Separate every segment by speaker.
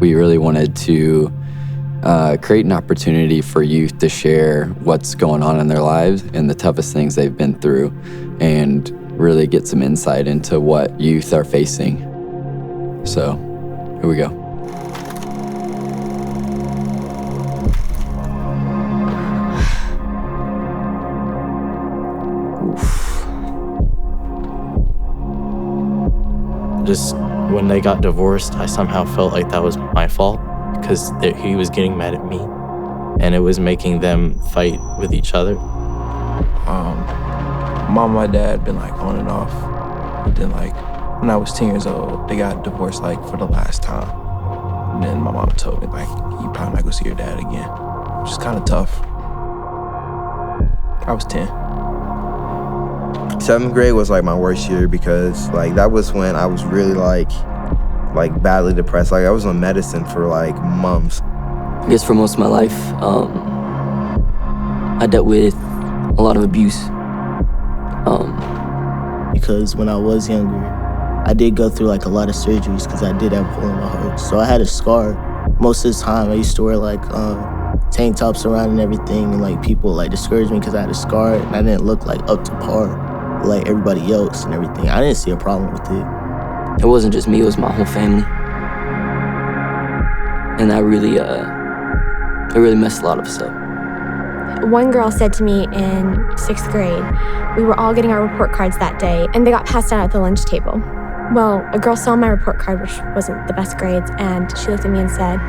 Speaker 1: we really wanted to create an opportunity for youth to share what's going on in their lives and the toughest things they've been through, and really get some insight into what youth are facing. So, here we go.
Speaker 2: Just when they got divorced, I somehow felt like that was my fault because he was getting mad at me and it was making them fight with each other.
Speaker 3: Mom and my dad been like on and off. But then like when I was 10 years old, they got divorced like for the last time. And then my mom told me like, you probably not gonna see your dad again. Which is kind of tough. I was 10.
Speaker 4: 7th grade was like my worst year because like that was when I was really like badly depressed. Like I was on medicine for like months.
Speaker 5: I guess for most of my life, I dealt with a lot of abuse.
Speaker 6: Because when I was younger, I did go through like a lot of surgeries because I did have a hole in my heart. So I had a scar. Most of the time I used to wear like tank tops around and everything, and like people like discouraged me because I had a scar and I didn't look like up to par like everybody else and everything. I didn't see a problem with it.
Speaker 5: It wasn't just me, it was my whole family. And that really, it really messed a lot of us up.
Speaker 7: One girl said to me in 6th grade, we were all getting our report cards that day, and they got passed out at the lunch table. Well, a girl saw my report card, which wasn't the best grades, and she looked at me and said,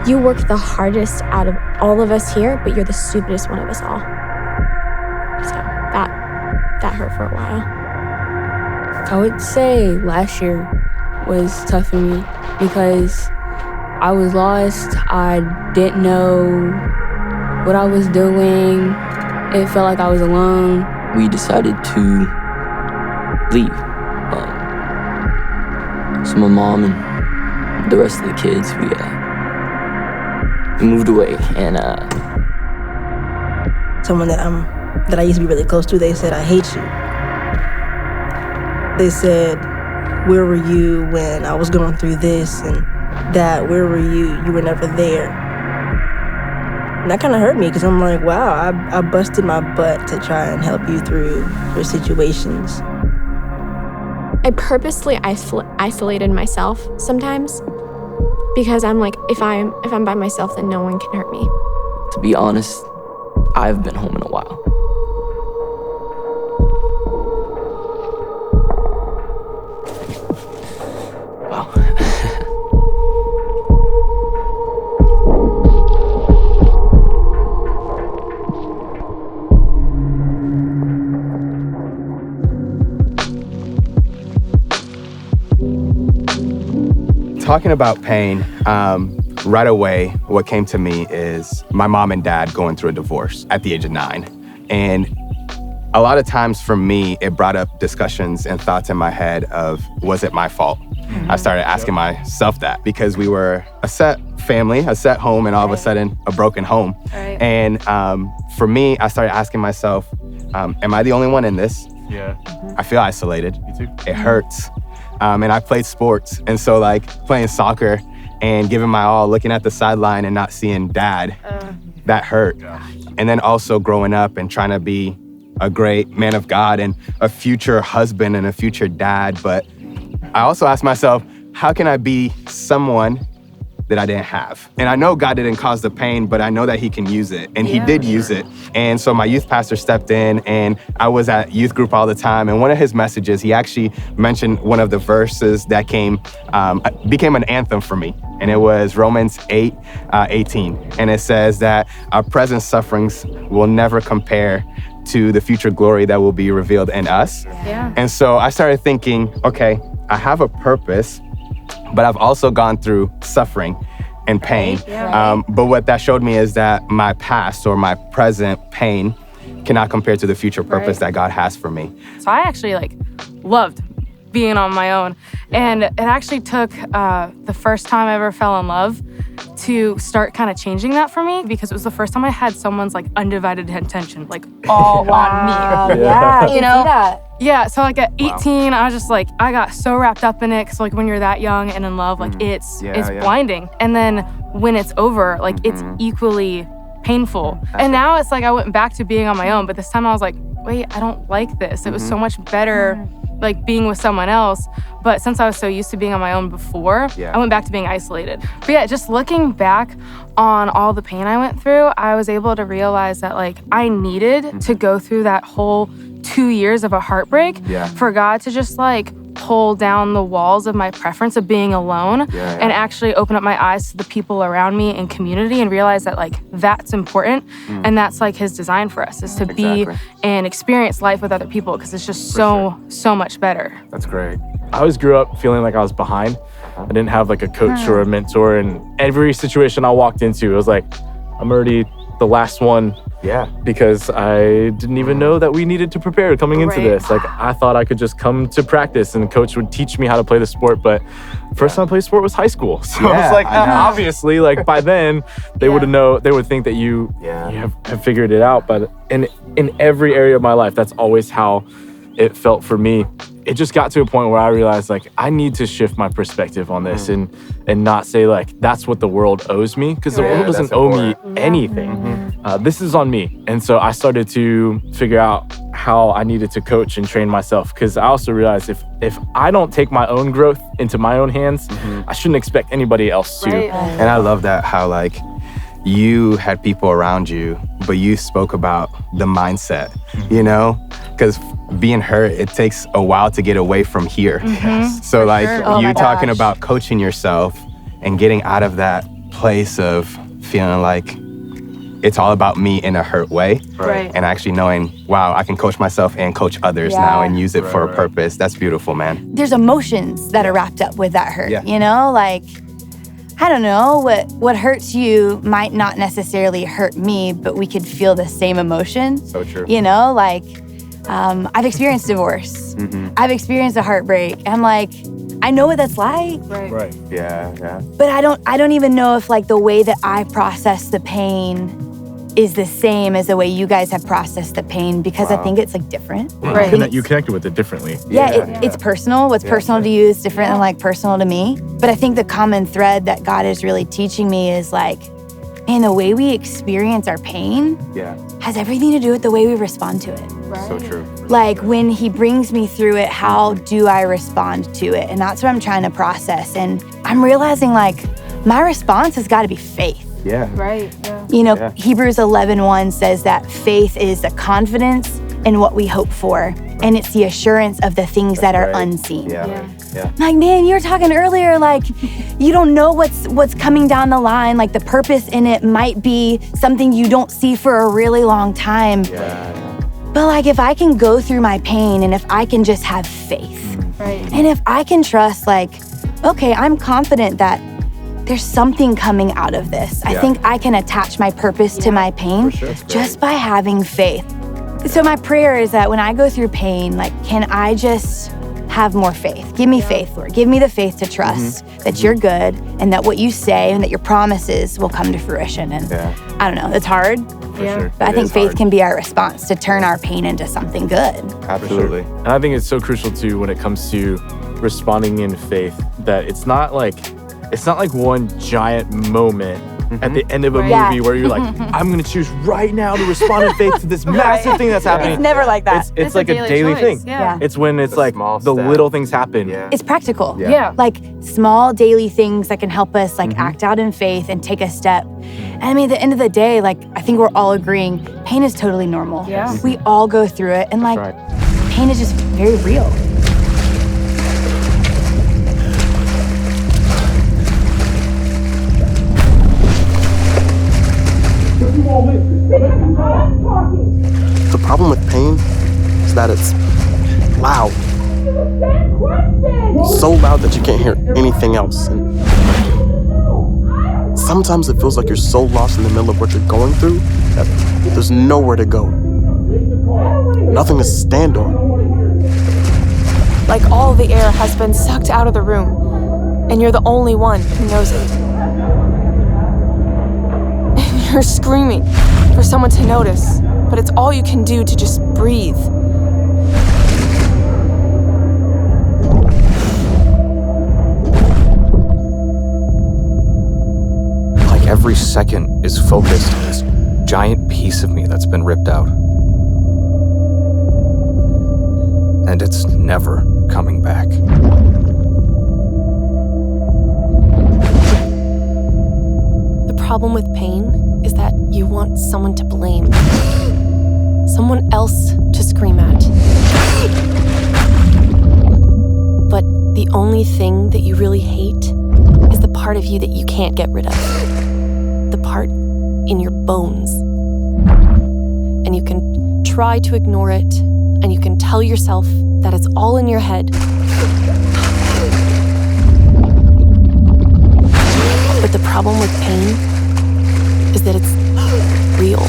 Speaker 7: "You worked the hardest out of all of us here, but you're the stupidest one of us all." So that hurt for a while.
Speaker 8: I would say last year was tough for me because I was lost. I didn't know what I was doing. It felt like I was alone.
Speaker 5: We decided to leave. So my mom and the rest of the kids, we moved away. And
Speaker 9: someone that I used to be really close to, they said, "I hate you." They said, "Where were you when I was going through this and that? Where were you? You were never there." And that kind of hurt me because I'm like, wow, I busted my butt to try and help you through your situations.
Speaker 7: I purposely isolated myself sometimes because I'm like, if I'm by myself, then no one can hurt me.
Speaker 5: to be honest, I've been home in a while. Wow.
Speaker 10: Talking about pain, right away, what came to me is my mom and dad going through a divorce at the age of 9. And a lot of times for me, it brought up discussions and thoughts in my head of, was it my fault? I started asking myself that because we were a set family, a set home, and all of a sudden a broken home. And for me, I started asking myself, am I the only one in this?
Speaker 11: Yeah.
Speaker 10: I feel isolated.
Speaker 11: Me too.
Speaker 10: It hurts. And I played sports. And so like playing soccer and giving my all, looking at the sideline and not seeing dad, that hurt.
Speaker 11: Yeah.
Speaker 10: And then also growing up and trying to be a great man of God and a future husband and a future dad. But I also asked myself, how can I be someone that I didn't have? And I know God didn't cause the pain, but I know that he can use it. And he did use it. And so my youth pastor stepped in and I was at youth group all the time. And one of his messages, he actually mentioned one of the verses that became an anthem for me. And it was Romans 8:18. And it says that our present sufferings will never compare to the future glory that will be revealed in us.
Speaker 8: Yeah.
Speaker 10: And so I started thinking, okay, I have a purpose, but I've also gone through suffering and pain. But what that showed me is that my past or my present pain cannot compare to the future purpose that God has for me.
Speaker 12: So I actually loved being on my own. And it actually took the first time I ever fell in love to start kind of changing that for me, because it was the first time I had someone's undivided attention, all on me.
Speaker 8: Yeah,
Speaker 12: you know? Yeah, so like at 18, I was just like, I got so wrapped up in it, because like when you're that young and in love, like it's blinding. And then when it's over, like it's equally painful. And now it's like I went back to being on my own, but this time I was like, wait, I don't like this. It was so much better like being with someone else. But since I was so used to being on my own before, I went back to being isolated. But yeah, just looking back on all the pain I went through, I was able to realize that like I needed to go through that whole 2 years of a heartbreak for God to just like pull down the walls of my preference of being alone and actually open up my eyes to the people around me and community and realize that like that's important and that's like his design for us is to be and experience life with other people because it's just so much better.
Speaker 11: That's great. I always grew up feeling like I was behind. I didn't have like a coach or a mentor, and every situation I walked into, it was like, I'm already the last one. Yeah. Because I didn't even know that we needed to prepare coming into this. Like I thought I could just come to practice and the coach would teach me how to play the sport. But first time I played sport was high school. So I was like, obviously, like by then they would think that you have figured it out. But in every area of my life, that's always how it felt for me. It just got to a point where I realized like I need to shift my perspective on this and not say like that's what the world owes me, because the world doesn't owe me anything. This is on me. And so I started to figure out how I needed to coach and train myself, because I also realized if I don't take my own growth into my own hands, I shouldn't expect anybody else to.
Speaker 10: And I love that how like you had people around you, but you spoke about the mindset, you know? Because being hurt, it takes a while to get away from here. So like you talking about coaching yourself and getting out of that place of feeling like it's all about me in a hurt way. And actually knowing, wow, I can coach myself and coach others now and use it for a purpose. That's beautiful, man.
Speaker 13: There's emotions that are wrapped up with that hurt, you know? Like, I don't know, what hurts you might not necessarily hurt me, but we could feel the same emotion. So true. You know, like, I've experienced divorce. I've experienced a heartbreak. I'm like, I know what that's like.
Speaker 10: Right. Yeah.
Speaker 13: But I don't even know if like the way that I process the pain is the same as the way you guys have processed the pain, because I think it's like different.
Speaker 11: You connected with it differently.
Speaker 13: It's personal. What's personal to you is different than like personal to me. But I think the common thread that God is really teaching me is like, man, the way we experience our pain has everything to do with the way we respond to it.
Speaker 10: So true.
Speaker 13: Like when he brings me through it, how do I respond to it? And that's what I'm trying to process. And I'm realizing like my response has got to be faith. You know, Hebrews 11:1 says that faith is the confidence in what we hope for, and it's the assurance of the things that are unseen. Like, man, you were talking earlier, like, you don't know what's coming down the line. Like, the purpose in it might be something you don't see for a really long time. But like, if I can go through my pain and if I can just have faith, and if I can trust, like, okay, I'm confident that there's something coming out of this. I think I can attach my purpose to my pain just by having faith. So my prayer is that when I go through pain, like, can I just have more faith? Give me faith, Lord. Give me the faith to trust that you're good and that what you say and that your promises will come to fruition. And I don't know, it's hard. But I think faith can be our response to turn our pain into something good.
Speaker 10: Absolutely.
Speaker 11: And I think it's so crucial too when it comes to responding in faith that it's not like one giant moment at the end of a movie where you're like, I'm gonna choose right now to respond in faith to this massive thing that's happening.
Speaker 13: It's never like that.
Speaker 11: It's like a daily thing. It's when it's like the little things happen.
Speaker 13: It's practical. Like small daily things that can help us like act out in faith and take a step. And I mean, at the end of the day, like, I think we're all agreeing pain is totally normal. We all go through it, and like pain is just very real.
Speaker 14: The problem with pain is that it's loud. So loud that you can't hear anything else. And sometimes it feels like you're so lost in the middle of what you're going through that there's nowhere to go. Nothing to stand on.
Speaker 15: Like all the air has been sucked out of the room, and you're the only one who knows it. And you're screaming for someone to notice, but it's all you can do to just breathe.
Speaker 16: every second is focused on this giant piece of me that's been ripped out. And it's never coming back.
Speaker 15: The problem with pain is that you want someone to blame. Someone else to scream at. But the only thing that you really hate is the part of you that you can't get rid of. The part in your bones. And you can try to ignore it, and you can tell yourself that it's all in your head. But the problem with pain is that it's real.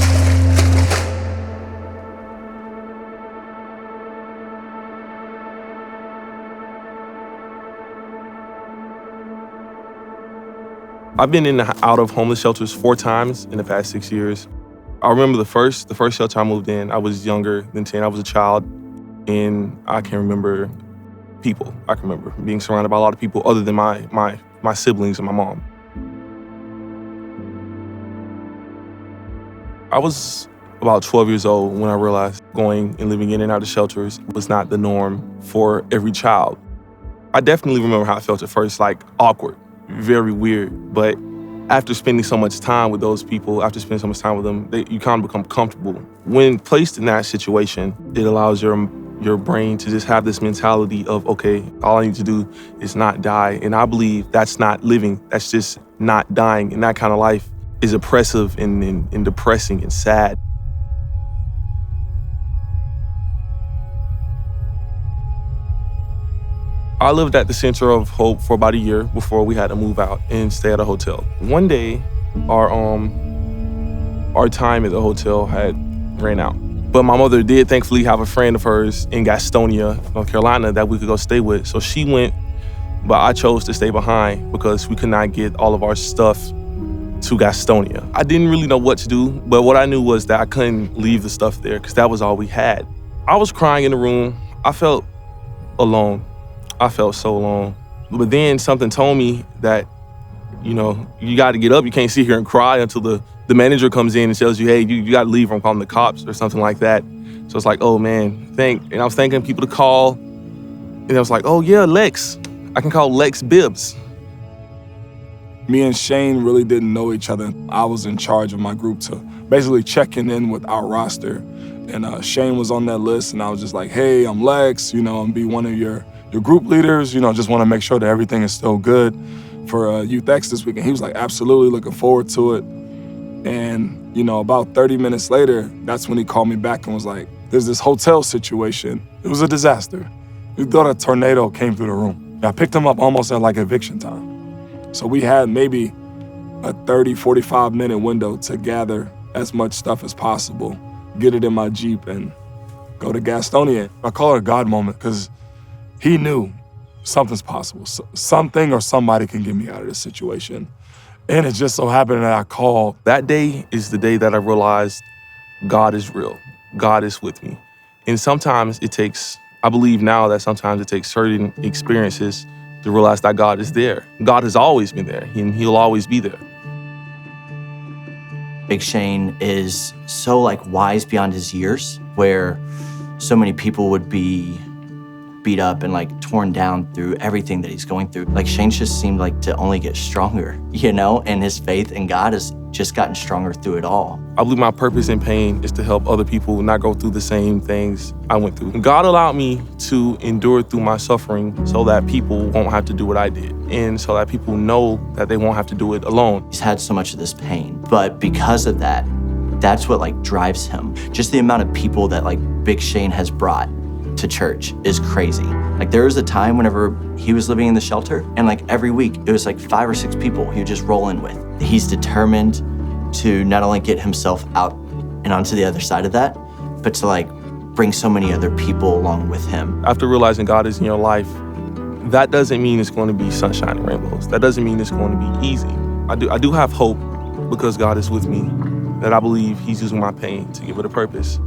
Speaker 3: I've been in and out of homeless shelters 4 times in the past 6 years. I remember the first shelter I moved in, I was younger than 10. I was a child, and I can remember people. I can remember being surrounded by a lot of people other than my siblings and my mom. I was about 12 years old when I realized going and living in and out of shelters was not the norm for every child. I definitely remember how I felt at first, like awkward, very weird. But after spending so much time with those people, after spending so much time with them, you kind of become comfortable. When placed in that situation, it allows your brain to just have this mentality of, okay, all I need to do is not die. And I believe that's not living, that's just not dying. And that kind of life is oppressive and depressing and sad. I lived at the Center of Hope for about a year before we had to move out and stay at a hotel. One day, our time at the hotel had ran out. But my mother did thankfully have a friend of hers in Gastonia, North Carolina, that we could go stay with. So she went, but I chose to stay behind because we could not get all of our stuff to Gastonia. I didn't really know what to do, but what I knew was that I couldn't leave the stuff there because that was all we had. I was crying in the room. I felt alone. I felt so alone. But then something told me that, you got to get up. You can't sit here and cry until the manager comes in and tells you, hey, you got to leave or I'm calling the cops or something like that. So it's like, oh man, and I was thanking people to call. And I was like, oh yeah, Lex. I can call Lex Bibbs.
Speaker 17: Me and Shane really didn't know each other. I was in charge of my group to basically checking in with our roster. And Shane was on that list and I was just like, hey, I'm Lex, I'm be one of your group leaders, just want to make sure that everything is still good for Youth X this weekend. He was like, absolutely, looking forward to it. And, about 30 minutes later, that's when he called me back and was like, there's this hotel situation. It was a disaster. We thought a tornado came through the room. I picked him up almost at like eviction time. So we had maybe a 30, 45 minute window to gather as much stuff as possible, get it in my Jeep and go to Gastonia. I call it a God moment because he knew something's possible. Something or somebody can get me out of this situation. And it just so happened that I called.
Speaker 3: That day is the day that I realized God is real. God is with me. And sometimes I believe now that sometimes it takes certain experiences to realize that God is there. God has always been there, and he'll always be there.
Speaker 18: Big Shane is so wise beyond his years, where so many people would be beat up and torn down through everything that he's going through. Shane just seemed to only get stronger, and his faith in God has just gotten stronger through it all.
Speaker 3: I believe my purpose in pain is to help other people not go through the same things I went through. God allowed me to endure through my suffering so that people won't have to do what I did, and so that people know that they won't have to do it alone.
Speaker 18: He's had so much of this pain, but because of that, that's what drives him. Just the amount of people that Big Shane has brought to church is crazy. There was a time whenever he was living in the shelter and every week it was 5 or 6 people he would just roll in with. He's determined to not only get himself out and onto the other side of that, but to bring so many other people along with him.
Speaker 3: After realizing God is in your life, that doesn't mean it's going to be sunshine and rainbows. That doesn't mean it's going to be easy. I do have hope because God is with me, that I believe he's using my pain to give it a purpose.